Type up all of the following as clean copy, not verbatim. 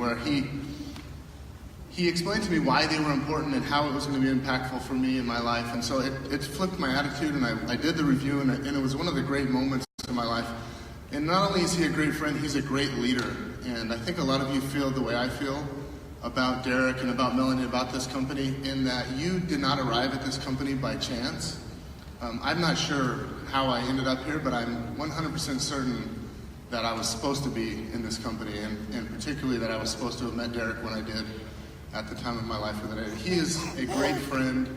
where he explained to me why they were important and how it was going to be impactful for me in my life. And so it flipped my attitude, and I did the review, and it was one of the great moments in my life. And not only is he a great friend, he's a great leader. And I think a lot of you feel the way I feel about Derek and about Melanie, about this company, in that you did not arrive at this company by chance. I'm not sure how I ended up here, but I'm 100% certain that I was supposed to be in this company, and particularly that I was supposed to have met Derek when I did at the time of my life with it. He is a great friend.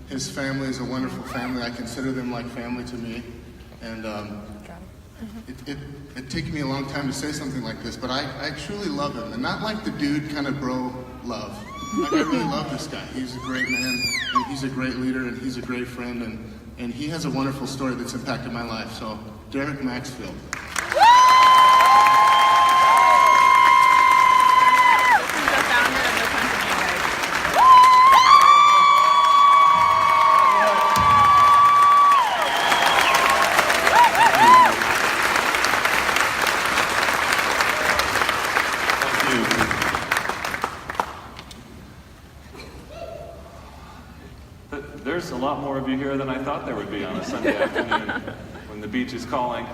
His family is a wonderful family. I consider them like family to me. And it takes me a long time to say something like this, but I truly love him. And not like the dude kind of bro love. Like, I really love this guy. He's a great man, and he's a great leader, and he's a great friend, and he has a wonderful story that's impacted my life. So, Derek Maxfield. There's a lot more of you here than I thought there would be on a Sunday afternoon when the beach is calling.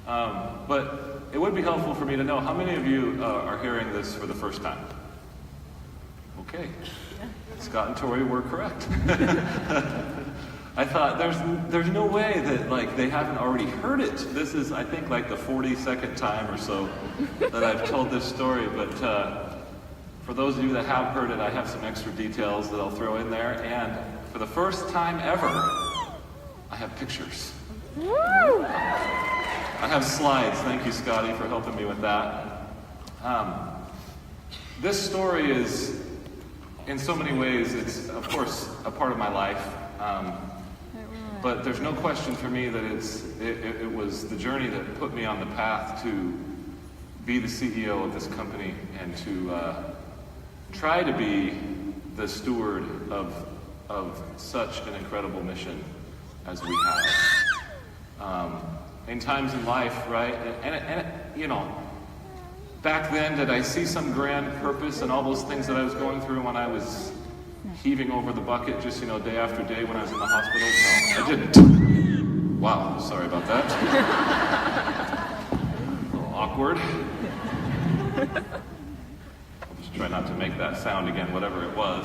But it would be helpful for me to know how many of you are hearing this for the first time. Okay. Scott and Tori were correct. I thought there's no way that they haven't already heard it. This is, I think, like the 42nd time or so that I've told this story, but for those of you that have heard it, I have some extra details that I'll throw in there. And for the first time ever, I have pictures. Woo! I have slides. Thank you, Scotty, for helping me with that. This story is, in so many ways, it's, of course, a part of my life. But there's no question for me that it was the journey that put me on the path to be the CEO of this company and to try to be the steward of such an incredible mission as we have. In times in life, right? And you know, back then, did I see some grand purpose and all those things that I was going through when I was heaving over the bucket just, day after day when I was in the hospital? No, I didn't. Wow, sorry about that. A little awkward. Try not to make that sound again, whatever it was.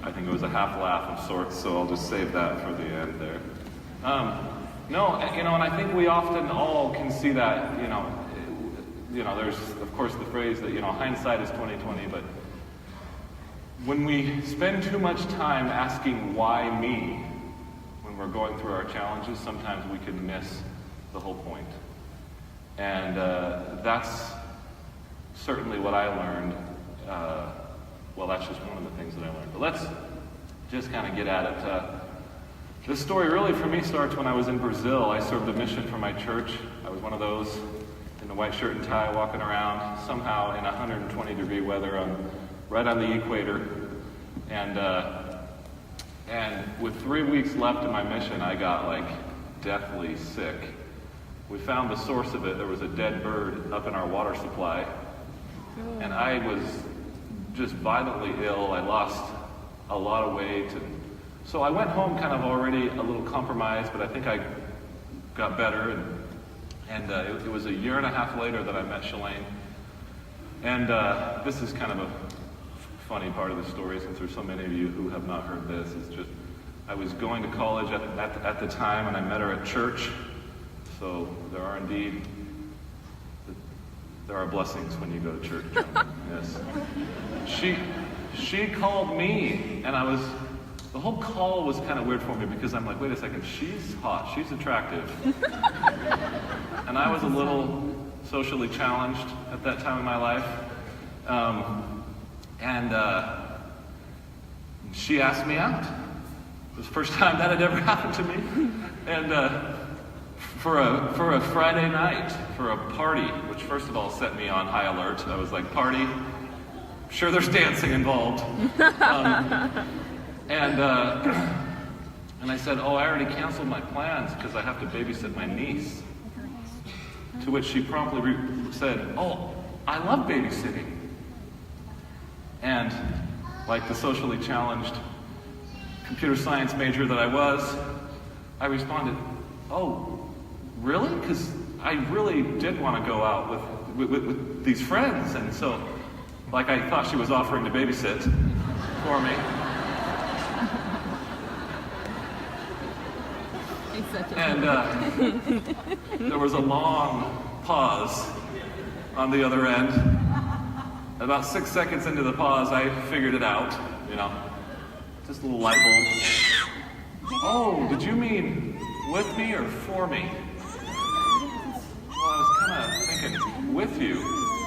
I think it was a half laugh of sorts, so I'll just save that for the end there. No, and I think we often all can see that, there's, of course, the phrase that, hindsight is 20/20, but when we spend too much time asking why me when we're going through our challenges, sometimes we can miss the whole point. And that's certainly what I learned. That's just one of the things that I learned. But let's just kind of get at it. This story really for me starts when I was in Brazil. I served a mission for my church. I was one of those in the white shirt and tie walking around somehow in 120-degree weather right on the equator. And with 3 weeks left in my mission, I got deathly sick. We found the source of it. There was a dead bird up in our water supply. And I was just violently ill. I lost a lot of weight. And so I went home kind of already a little compromised, but I think I got better. And it was a year and a half later that I met Shalane. And this is kind of a funny part of the story, since there's so many of you who have not heard this. It's just, I was going to college at the time, and I met her at church. So there are blessings when you go to church, gentlemen. Yes. She called me, and the whole call was kind of weird for me because I'm like, wait a second, she's hot, she's attractive. And I was a little socially challenged at that time in my life. And she asked me out. It was the first time that had ever happened to me. And for a Friday night, for a party, which first of all set me on high alert. I was like, party? Sure, there's dancing involved. And I said, I already canceled my plans because I have to babysit my niece. To which she promptly said, "Oh, I love babysitting." And like the socially challenged computer science major that I was, I responded, "Oh, really? Because I really did want to go out with these friends." And so, like, I thought she was offering to babysit for me. And there was a long pause on the other end. About 6 seconds into the pause, I figured it out, just a little light bulb. "Oh, did you mean with me or for me?" Well, I was kind of thinking, "With you."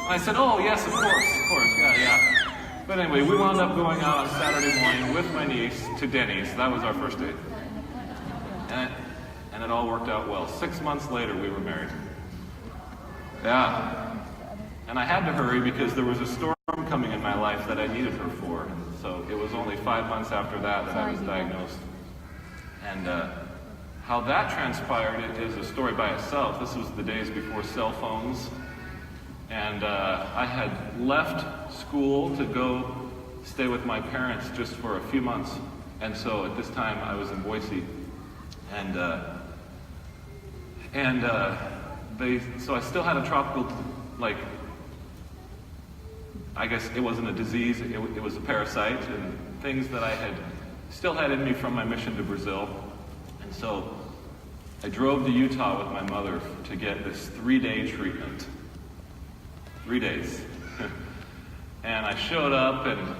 And I said, "Oh, yes, of course, yeah. But anyway, we wound up going out on Saturday morning with my niece to Denny's. That was our first date. And it all worked out well. 6 months later, we were married. Yeah. And I had to hurry because there was a storm coming in my life that I needed her for. And so it was only 5 months after that I was diagnosed. And how that transpired is a story by itself. This was the days before cell phones. And I had left school to go stay with my parents just for a few months. And so at this time I was in Boise. So I still had a tropical, I guess it wasn't a disease, it was a parasite, and things that I still had in me from my mission to Brazil. And so I drove to Utah with my mother to get this 3-day treatment. 3 days. And I showed up and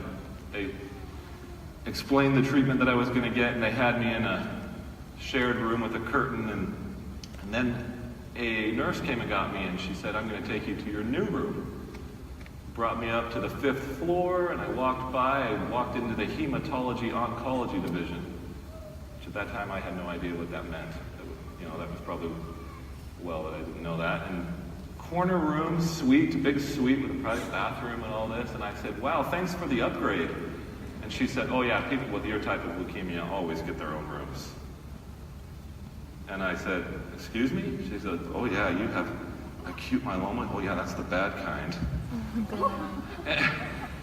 they explained the treatment that I was going to get, and they had me in a shared room with a curtain, and then a nurse came and got me, and she said, "I'm going to take you to your new room." Brought me up to the 5th floor, and I walked into the hematology oncology division, which at that time I had no idea what that meant. That was probably well that I didn't know that. And corner room, big suite with a private bathroom and all this, and I said, "Wow, thanks for the upgrade." And she said, "Oh yeah, people with your type of leukemia always get their own rooms." And I said, "Excuse me?" She said, "Oh yeah, you have acute myeloma? Oh yeah, that's the bad kind."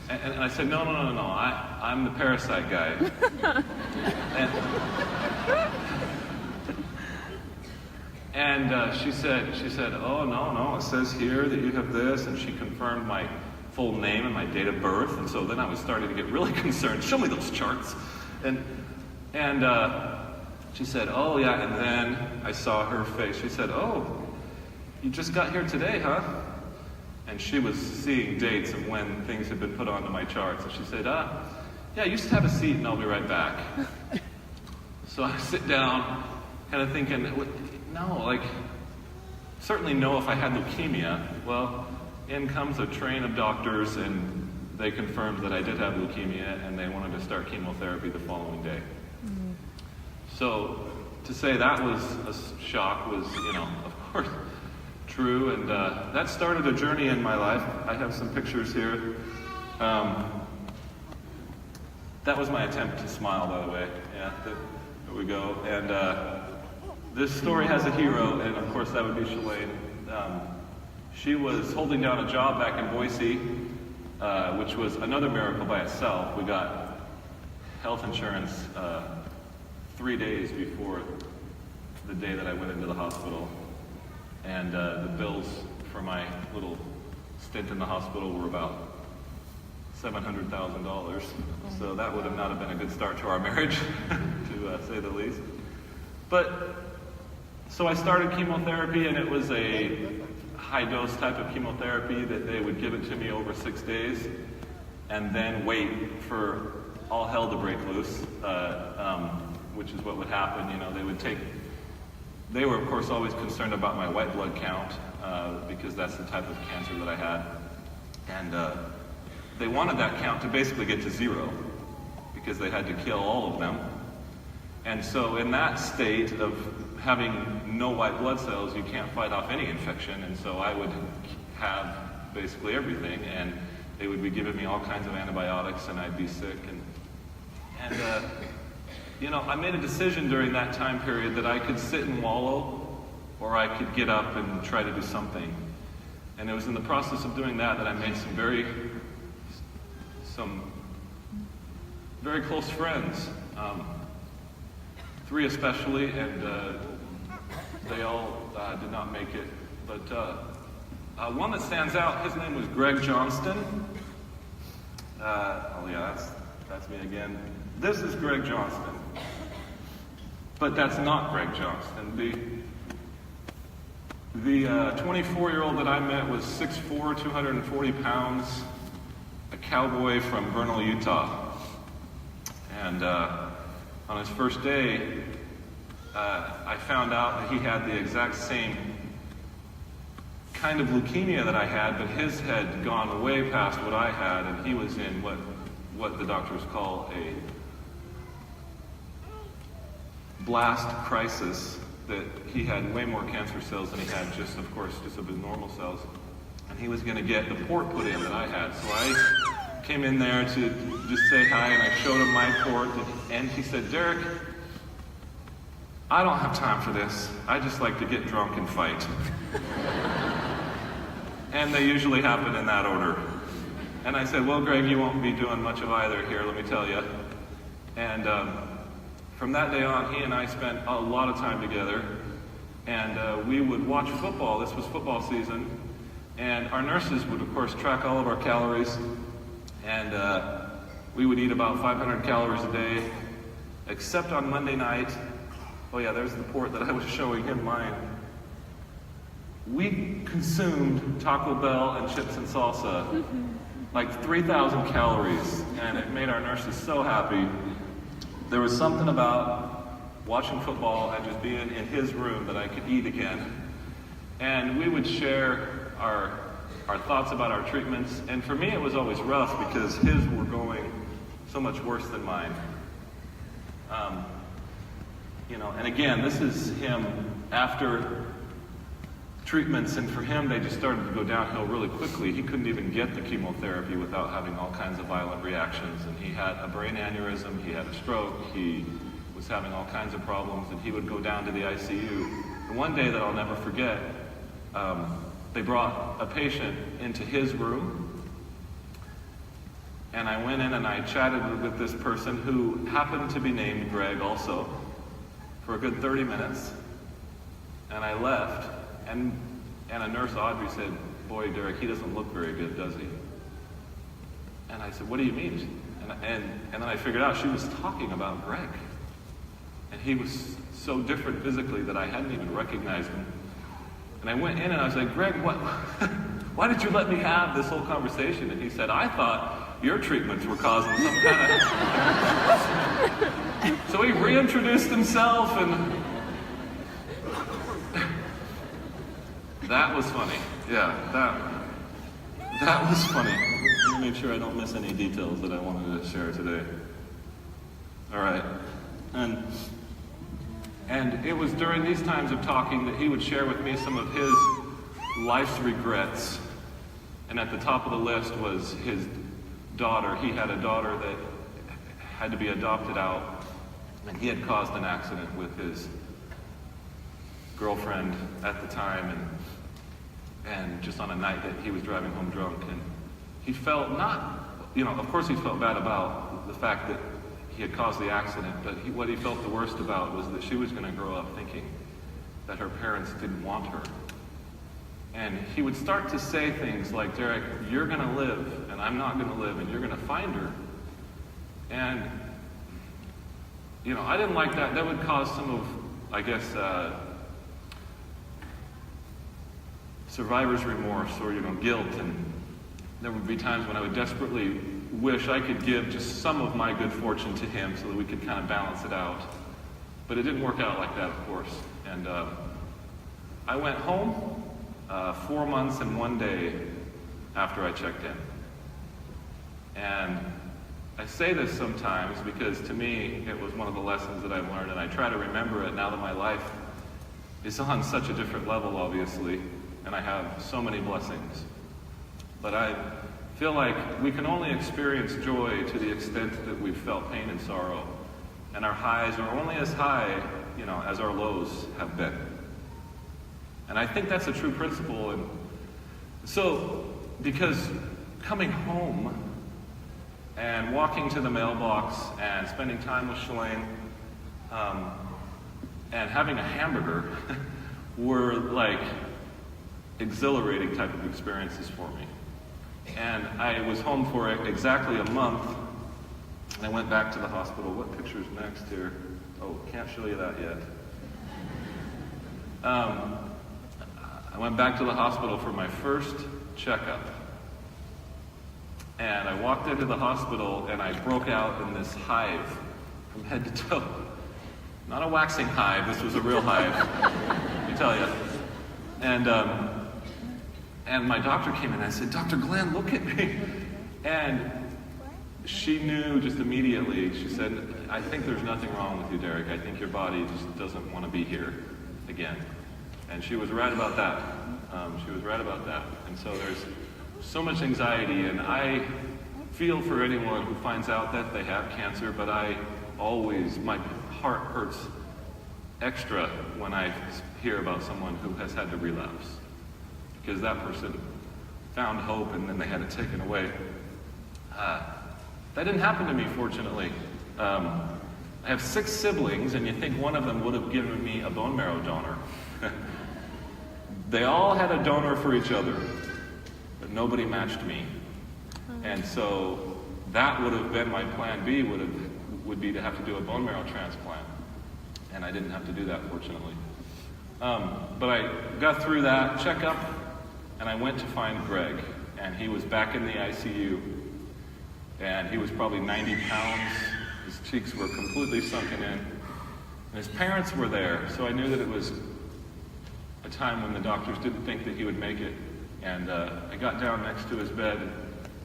And I said, no, I'm the parasite guy. And she said, "Oh no, it says here that you have this," and she confirmed my full name and my date of birth. And so then I was starting to get really concerned. "Show me those charts." And she said, "Oh yeah," and then I saw her face. She said, "Oh, you just got here today, huh?" And she was seeing dates of when things had been put onto my charts. And she said, "Yeah, you just have a seat and I'll be right back." So I sit down, kind of thinking, certainly know if I had leukemia. Well, in comes a train of doctors, and they confirmed that I did have leukemia, and they wanted to start chemotherapy the following day. Mm-hmm. So to say that was a shock was, of course, true, and that started a journey in my life. I have some pictures here. That was my attempt to smile, by the way. Yeah, there we go. And this story has a hero, and of course that would be Shalane. She was holding down a job back in Boise, which was another miracle by itself. We got health insurance 3 days before the day that I went into the hospital. And the bills for my little stint in the hospital were about $700,000. So that would not have been a good start to our marriage, to say the least. But so I started chemotherapy, and it was a high-dose type of chemotherapy that they would give it to me over 6 days, and then wait for all hell to break loose, which is what would happen. They were, of course, always concerned about my white blood count, because that's the type of cancer that I had. And they wanted that count to basically get to 0, because they had to kill all of them. And so in that state of having no white blood cells, you can't fight off any infection. And so I would have basically everything, and they would be giving me all kinds of antibiotics, and I'd be sick. I made a decision during that time period that I could sit and wallow, or I could get up and try to do something. And it was in the process of doing that that I made some very close friends. 3 especially, and they all did not make it. But one that stands out, his name was Greg Johnston. Oh yeah, that's me again. This is Greg Johnston. But that's not Greg Johnston. The 24-year-old that I met was 6'4", 240 pounds, a cowboy from Vernal, Utah. And on his first day, I found out that he had the exact same kind of leukemia that I had, but his had gone way past what I had, and he was in what the doctors call a blast crisis, that he had way more cancer cells than he had just of his normal cells. And he was going to get the port put in that I had. So I came in there to just say hi, and I showed him my port, and he said, "Derek, I don't have time for this. I just like to get drunk and fight." And they usually happen in that order. And I said, "Well, Greg, you won't be doing much of either here, let me tell you." And from that day on, he and I spent a lot of time together, and we would watch football. This was football season, and our nurses would, of course, track all of our calories, and we would eat about 500 calories a day, except on Monday night. Oh yeah, there's the port that I was showing him mine. We consumed Taco Bell and chips and salsa, like 3,000 calories, and it made our nurses so happy. There was something about watching football and just being in his room that I could eat again. And we would share our thoughts about our treatments. And for me, it was always rough because his were going so much worse than mine. And again, this is him after treatments, and for him, they just started to go downhill really quickly. He couldn't even get the chemotherapy without having all kinds of violent reactions, and he had a brain aneurysm, he had a stroke, he was having all kinds of problems, and he would go down to the ICU. And one day that I'll never forget, they brought a patient into his room, and I went in and I chatted with this person who happened to be named Greg also for a good 30 minutes, and I left. And a nurse, Audrey, said, "Boy, Derek, he doesn't look very good, does he?" And I said, "What do you mean?" And then I figured out she was talking about Greg. And he was so different physically that I hadn't even recognized him. And I went in and I was like, "Greg, why did you let me have this whole conversation?" And he said, "I thought your treatments were causing some kind of..." So he reintroduced himself, and that was funny. Yeah, that was funny. Let me make sure I don't miss any details that I wanted to share today. All right. And it was during these times of talking that he would share with me some of his life's regrets. And at the top of the list was his daughter. He had a daughter that had to be adopted out, and he had caused an accident with his girlfriend at the time, and just on a night that he was driving home drunk, and he felt of course he felt bad about the fact that he had caused the accident, but what he felt the worst about was that she was going to grow up thinking that her parents didn't want her. And he would start to say things like, "Derek, you're going to live, and I'm not going to live, and you're going to find her." And, I didn't like that. That would cause some of, I guess, survivor's remorse or, guilt. And there would be times when I would desperately wish I could give just some of my good fortune to him so that we could kind of balance it out. But it didn't work out like that, of course. And I went home 4 months and 1 day after I checked in. And I say this sometimes because to me it was one of the lessons that I've learned, and I try to remember it now that my life is on such a different level, obviously, and I have so many blessings. But I feel like we can only experience joy to the extent that we've felt pain and sorrow, and our highs are only as high, as our lows have been. And I think that's a true principle, and So, because coming home and walking to the mailbox and spending time with Shalane and having a hamburger were like exhilarating type of experiences for me. And I was home for exactly a month, and I went back to the hospital. What picture's next here? Oh, can't show you that yet. I went back to the hospital for my first checkup. And I walked into the hospital and I broke out in this hive from head to toe. Not a waxing hive, this was a real hive, let me tell you. And my doctor came in and I said, "Dr. Glenn, look at me." And she knew just immediately. She said, "I think there's nothing wrong with you, Derek. I think your body just doesn't want to be here again." And she was right about that. She was right about that. And so there's so much anxiety, and I feel for anyone who finds out that they have cancer, but my heart hurts extra when I hear about someone who has had to relapse. Because that person found hope and then they had it taken away. That didn't happen to me, fortunately. I have 6 siblings, and you think one of them would have given me a bone marrow donor. They all had a donor for each other, but nobody matched me. And so that would have been my plan B, would be to have to do a bone marrow transplant. And I didn't have to do that, fortunately. But I got through that checkup, and I went to find Greg, and he was back in the ICU. And he was probably 90 pounds. His cheeks were completely sunken in. And his parents were there, so I knew that it was a time when the doctors didn't think that he would make it. And I got down next to his bed,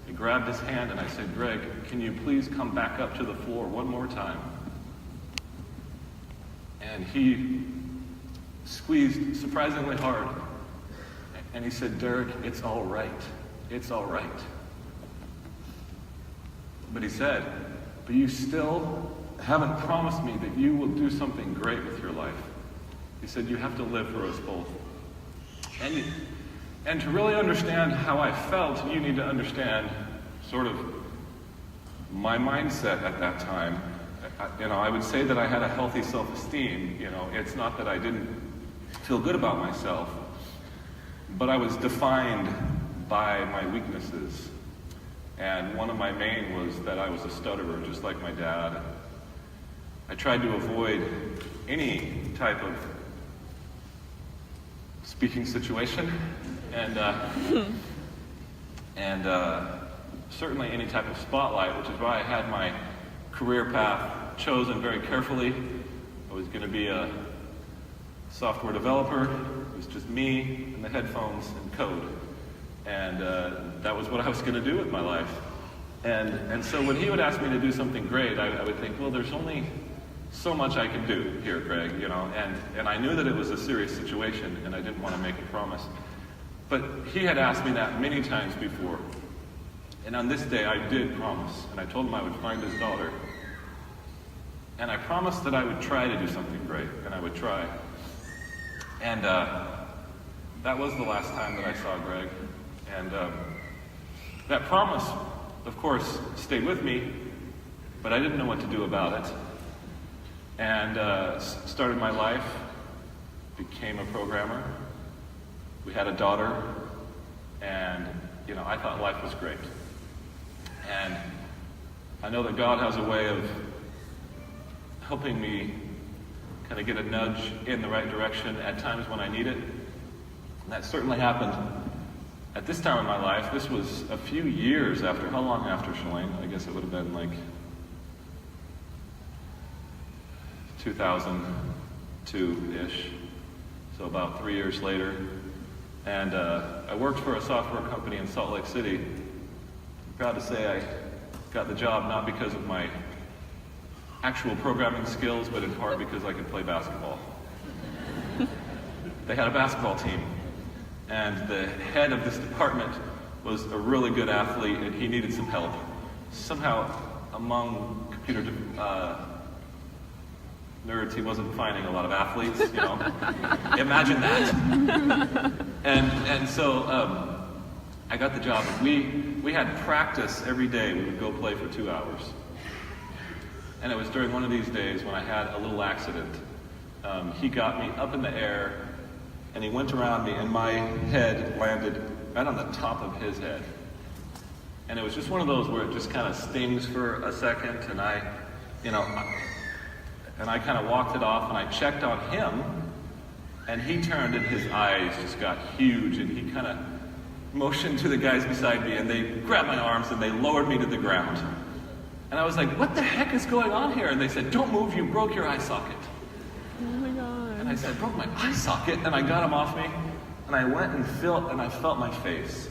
I grabbed his hand, and I said, "Greg, can you please come back up to the floor one more time?" And he squeezed surprisingly hard. And he said, "Derek, it's all right. It's all right." But he said, "But you still haven't promised me that you will do something great with your life." He said, "You have to live for us both." And to really understand how I felt, you need to understand sort of my mindset at that time. I would say that I had a healthy self-esteem. It's not that I didn't feel good about myself, but I was defined by my weaknesses. And one of my main was that I was a stutterer, just like my dad. I tried to avoid any type of speaking situation, and certainly any type of spotlight, which is why I had my career path chosen very carefully. I was going to be a software developer. It was just me and the headphones and code. And that was what I was going to do with my life. And so when he would ask me to do something great, I would think, well, there's only so much I can do here, Greg, and I knew that it was a serious situation, and I didn't want to make a promise. But he had asked me that many times before. And on this day, I did promise, and I told him I would find his daughter. And I promised that I would try to do something great, and I would try. And that was the last time that I saw Greg. And that promise, of course, stayed with me, but I didn't know what to do about it. And started my life, became a programmer. We had a daughter, and I thought life was great. And I know that God has a way of helping me kind of get a nudge in the right direction at times when I need it. And that certainly happened at this time in my life. This was a few years after, how long after Shalane? I guess it would have been like 2002-ish, so about 3 years later. And I worked for a software company in Salt Lake City. I'm proud to say I got the job not because of my actual programming skills, but in part because I could play basketball. They had a basketball team, and the head of this department was a really good athlete, and he needed some help. Somehow, among computer nerds, he wasn't finding a lot of athletes, Imagine that. And so I got the job. We had practice every day. We would go play for 2 hours. And it was during one of these days when I had a little accident. He got me up in the air, and he went around me, and my head landed right on the top of his head. And it was just one of those where it just kind of stings for a second, and I kind of walked it off, and I checked on him, and he turned, and his eyes just got huge, and he kind of motioned to the guys beside me, and they grabbed my arms, and they lowered me to the ground. And I was like, what the heck is going on here? And they said, don't move, you broke your eye socket. Oh my God. And I said, I broke my eye socket, and I got him off me, and I went and I felt my face.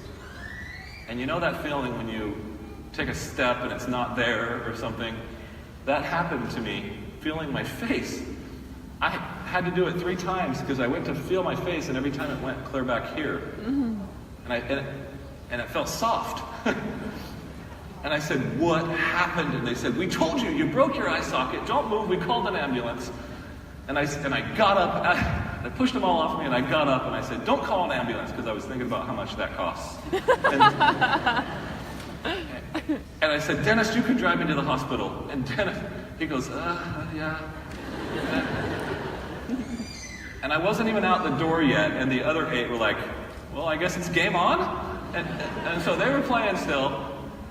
And you know that feeling when you take a step and it's not there or something? That happened to me, feeling my face. I had to do it 3 times because I went to feel my face, and every time it went clear back here. Mm-hmm. And it felt soft. And I said, what happened? And they said, we told you, you broke your eye socket. Don't move, we called an ambulance. And I got up, I pushed them all off me, and I got up, and I said, don't call an ambulance, because I was thinking about how much that costs. And I said, Dennis, you can drive me to the hospital. And Dennis, he goes, yeah. And I wasn't even out the door yet, and the other 8 were like, well, I guess it's game on? And so they were playing still,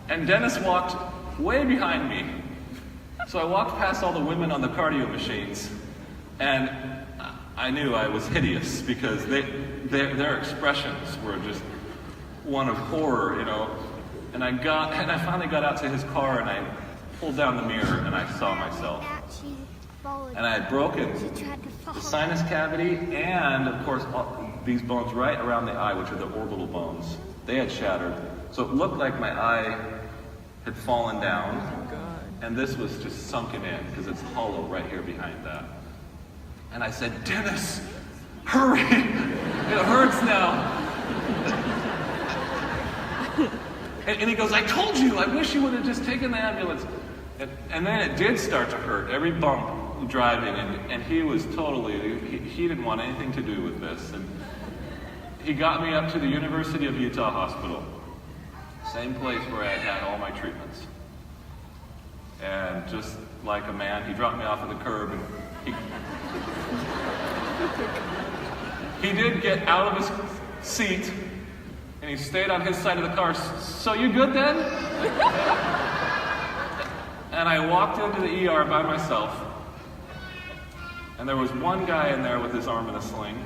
and Dennis walked way behind me. So I walked past all the women on the cardio machines, and I knew I was hideous because their expressions were just one of horror, And I finally got out to his car, and I pulled down the mirror, and I saw myself. And I had broken the sinus cavity, and of course these bones right around the eye, which are the orbital bones. They had shattered, so it looked like my eye had fallen down, and this was just sunken in because it's hollow right here behind that. And I said, Dennis, hurry! It hurts now. And he goes, I told you, I wish you would have just taken the ambulance. And then it did start to hurt, every bump driving, and he was totally, he didn't want anything to do with this. And he got me up to the University of Utah Hospital, same place where I had all my treatments. And just like a man, he dropped me off at the curb, and he did get out of his seat, and he stayed on his side of the car. So you good then? And I walked into the ER by myself, and there was one guy in there with his arm in a sling,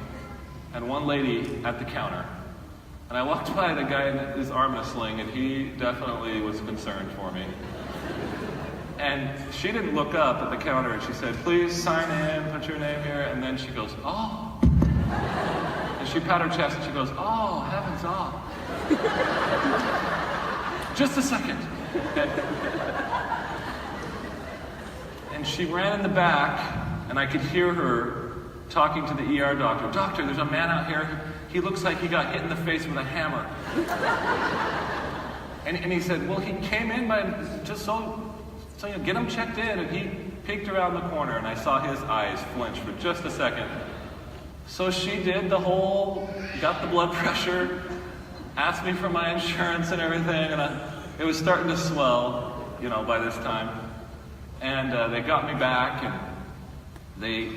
and one lady at the counter. And I walked by the guy in his arm in a sling, and he definitely was concerned for me. And she didn't look up at the counter, and she said, please sign in, put your name here. And then she goes, oh. And she patted her chest, and she goes, oh, heavens, oh. Just a second. And she ran in the back, and I could hear her talking to the ER doctor. Doctor, there's a man out here. He looks like he got hit in the face with a hammer. And he said, well, he came in by just so get him checked in. And he peeked around the corner, and I saw his eyes flinch for just a second. So she did the whole, got the blood pressure, asked me for my insurance and everything, and it was starting to swell, by this time. And they got me back, and they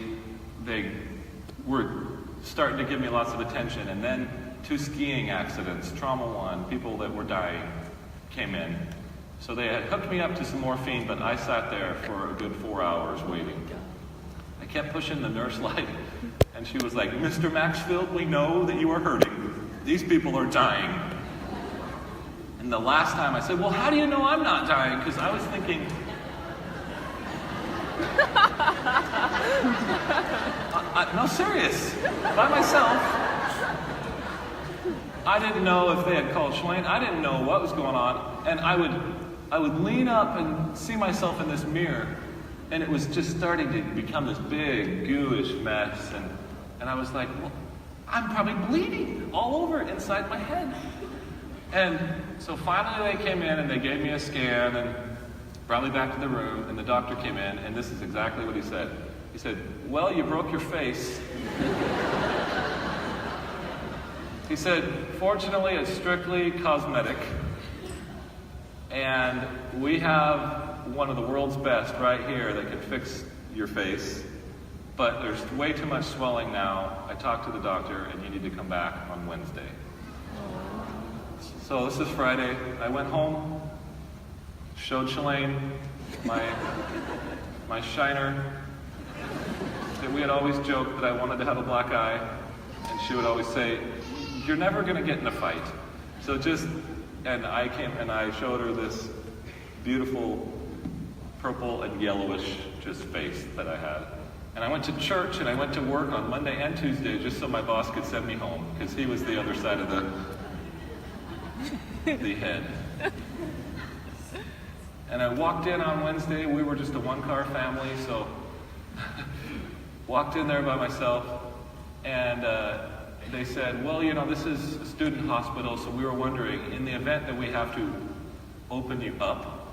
were starting to give me lots of attention. And then 2 skiing accidents, trauma 1, people that were dying came in. So they had hooked me up to some morphine, but I sat there for a good 4 hours waiting. I kept pushing the nurse light, and she was like, Mr. Maxfield, we know that you are hurting. These people are dying. And the last time I said, well, how do you know I'm not dying? Because I was thinking, no, serious, by myself. I didn't know if they had called Shalane. I didn't know what was going on. And I would lean up and see myself in this mirror, and it was just starting to become this big, gooish mess. And I was like, well, I'm probably bleeding all over inside my head. And so finally they came in, and they gave me a scan, and brought me back to the room, and the doctor came in, and this is exactly what he said. He said, well, you broke your face. He said, fortunately, it's strictly cosmetic, and we have one of the world's best right here that can fix your face, but there's way too much swelling now. I talked to the doctor, and you need to come back on Wednesday. So this is Friday. I went home, showed Shalane my shiner, that we had always joked that I wanted to have a black eye, and she would always say, "You're never going to get in a fight." So and I showed her this beautiful purple and yellowish just face that I had. And I went to church and I went to work on Monday and Tuesday just so my boss could send me home, because he was the other side of the head. And I walked in on Wednesday. We were just a one-car family, so walked in there by myself, and they said, well, this is a student hospital, so we were wondering, in the event that we have to open you up,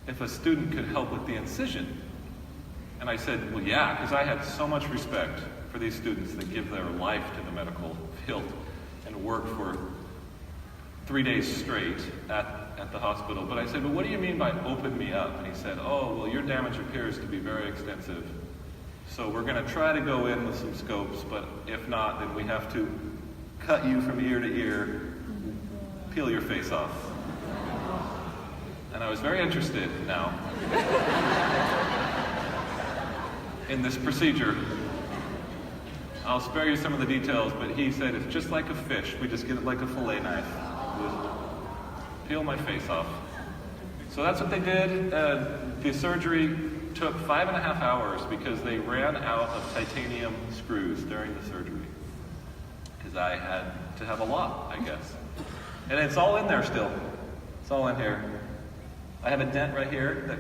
if a student could help with the incision. And I said, well, yeah, because I had so much respect for these students that give their life to the medical field and work for 3 days straight at the hospital. But I said, well, what do you mean by open me up? And he said, oh, well, your damage appears to be very extensive. So we're going to try to go in with some scopes, but if not, then we have to cut you from ear to ear, peel your face off. And I was very interested now in this procedure. I'll spare you some of the details, but he said it's just like a fish. We just get it like a fillet knife. Peel my face off. So that's what they did. The surgery took 5.5 hours because they ran out of titanium screws during the surgery. Because I had to have a lot, I guess. And it's all in there still. It's all in here. I have a dent right here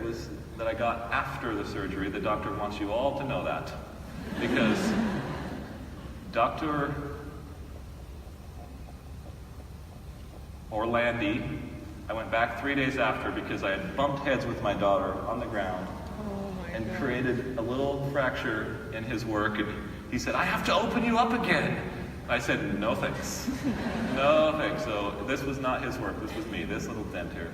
that I got after the surgery. The doctor wants you all to know that. Because Dr. Orlandi, I went back 3 days after because I had bumped heads with my daughter on the ground and created a little fracture in his work. And he said, I have to open you up again. I said, no thanks. No thanks. So this was not his work. This was me, this little dent here.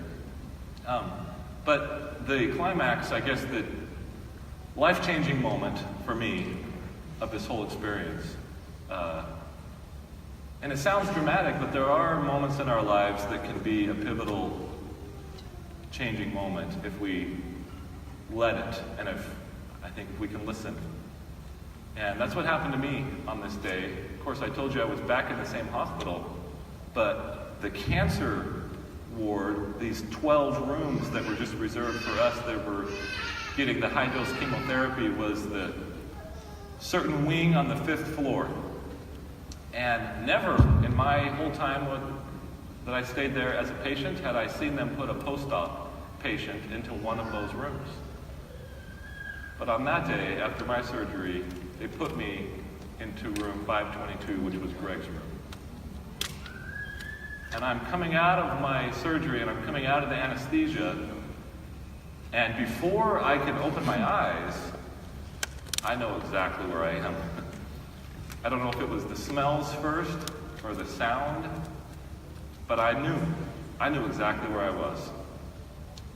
But the climax, I guess, the life-changing moment for me of this whole experience, and it sounds dramatic, but there are moments in our lives that can be a pivotal, changing moment if we let it, and if I think we can listen. And that's what happened to me on this day. Of course, I told you I was back in the same hospital, but the cancer ward, these 12 rooms that were just reserved for us that were getting the high-dose chemotherapy, was the certain wing on the 5th floor. And never in my whole time that I stayed there as a patient had I seen them put a post-op patient into one of those rooms. But on that day, after my surgery, they put me into room 522, which was Greg's room. And I'm coming out of my surgery, and I'm coming out of the anesthesia, and before I can open my eyes, I know exactly where I am. I don't know if it was the smells first or the sound, but I knew exactly where I was.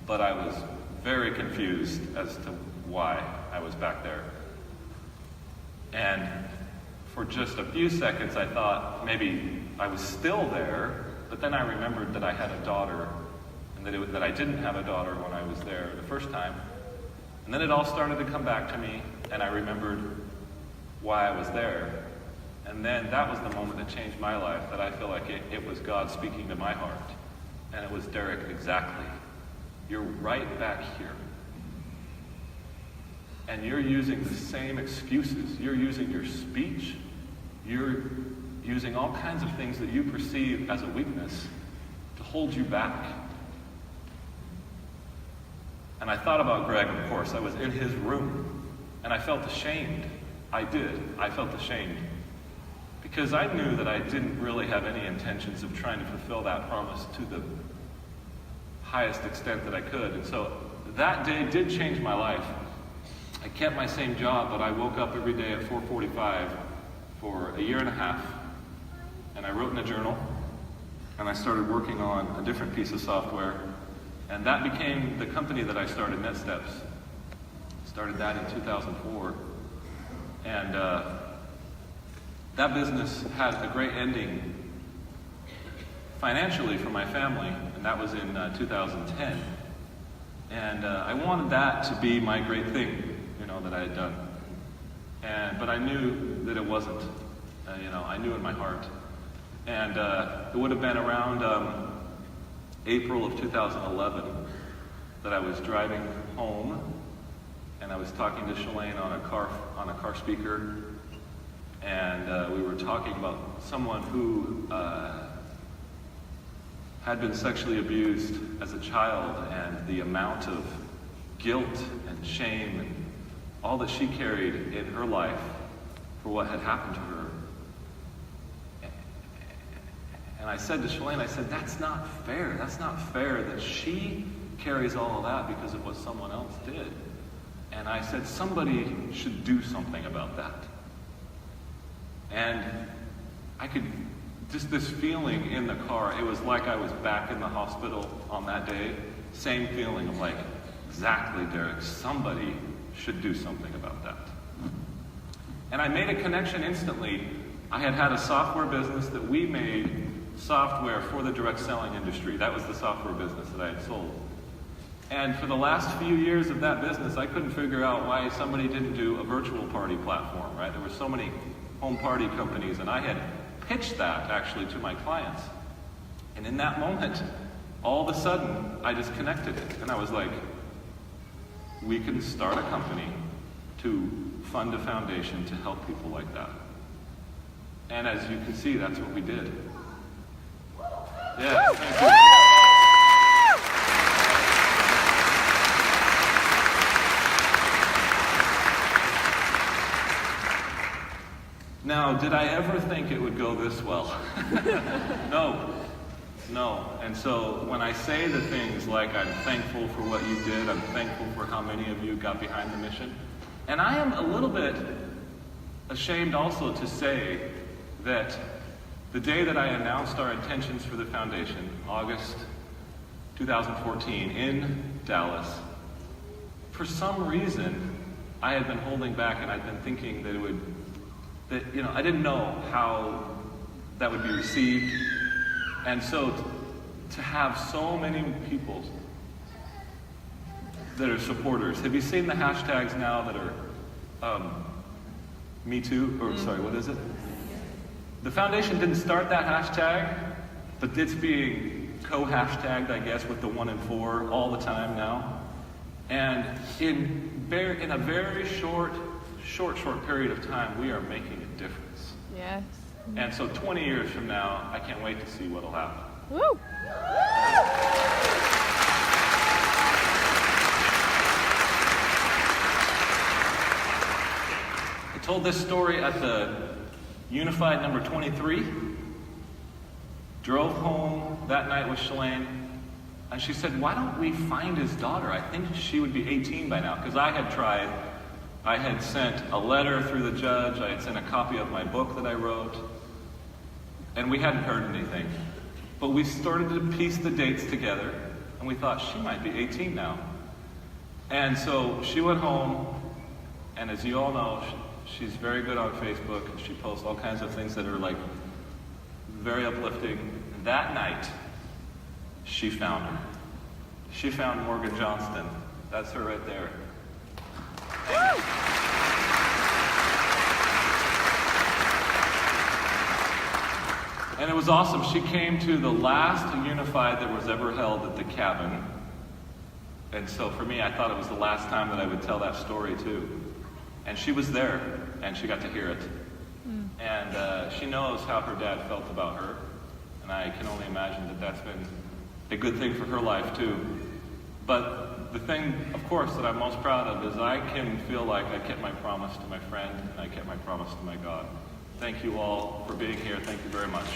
But I was very confused as to why I was back there. And for just a few seconds, I thought maybe I was still there, but then I remembered that I had a daughter, and that I didn't have a daughter when I was there the first time. And then it all started to come back to me, and I remembered why I was there. And then that was the moment that changed my life, that I feel like it was God speaking to my heart. And it was, Derek, exactly. You're right back here. And you're using the same excuses. You're using your speech. You're using all kinds of things that you perceive as a weakness to hold you back. And I thought about Greg, of course. I was in his room, and I felt ashamed. I did. I felt ashamed. Because I knew that I didn't really have any intentions of trying to fulfill that promise to the highest extent that I could. And so that day did change my life. I kept my same job, but I woke up every day at 4:45 for a year and a half. and I wrote in a journal, and I started working on a different piece of software, and that became the company that I started, NetSteps. Started that in 2004, and that business had a great ending financially for my family, and that was in 2010. And I wanted that to be my great thing, that I had done. But I knew that it wasn't. I knew in my heart. And it would have been around April of 2011 that I was driving home, and I was talking to Shalane on a car speaker, and we were talking about someone who had been sexually abused as a child, and the amount of guilt and shame and all that she carried in her life for what had happened to her. And I said to Shalane, that's not fair. That's not fair that she carries all of that because of what someone else did. And I said, somebody should do something about that. And I could, just this feeling in the car, it was like I was back in the hospital on that day. Same feeling of like, exactly, Derek, somebody should do something about that. And I made a connection instantly. I had a software business that we made software for the direct selling industry. That was the software business that I had sold. And for the last few years of that business, I couldn't figure out why somebody didn't do a virtual party platform, right? There were so many home party companies, and I had pitched that actually to my clients. And in that moment, all of a sudden, I just connected it. And I was like, we can start a company to fund a foundation to help people like that. And as you can see, that's what we did. Yeah, thank you. Now, did I ever think it would go this well? No. And so when I say the things like I'm thankful for what you did, I'm thankful for how many of you got behind the mission, and I am a little bit ashamed also to say that the day that I announced our intentions for the foundation, August 2014 in Dallas, for some reason I had been holding back, and I'd been thinking that I didn't know how that would be received. And so to have so many people that are supporters. Have you seen the hashtags now that are Me Too? Or sorry, what is it? The foundation didn't start that hashtag, but it's being co-hashtagged, I guess, with the 1 and 4 all the time now. And in a very short period of time, we are making a difference. Yes. And so 20 years from now, I can't wait to see what'll happen. Woo! I told this story at the Unified number 23. Drove home that night with Shalane, and she said, why don't we find his daughter? I think she would be 18 by now, because I had tried. I had sent a letter through the judge. I had sent a copy of my book that I wrote, and we hadn't heard anything. But we started to piece the dates together, and we thought she might be 18 now. And so she went home, and as you all know, she's very good on Facebook, and she posts all kinds of things that are like very uplifting. That night, she found her. She found Morgan Johnston. That's her right there. And it was awesome. She came to the last Unified that was ever held at the cabin. And so for me, I thought it was the last time that I would tell that story too. And she was there, and she got to hear it. And she knows how her dad felt about her. And I can only imagine that that's been a good thing for her life too. But the thing, of course, that I'm most proud of is I can feel like I kept my promise to my friend, and I kept my promise to my God. Thank you all for being here. Thank you very much.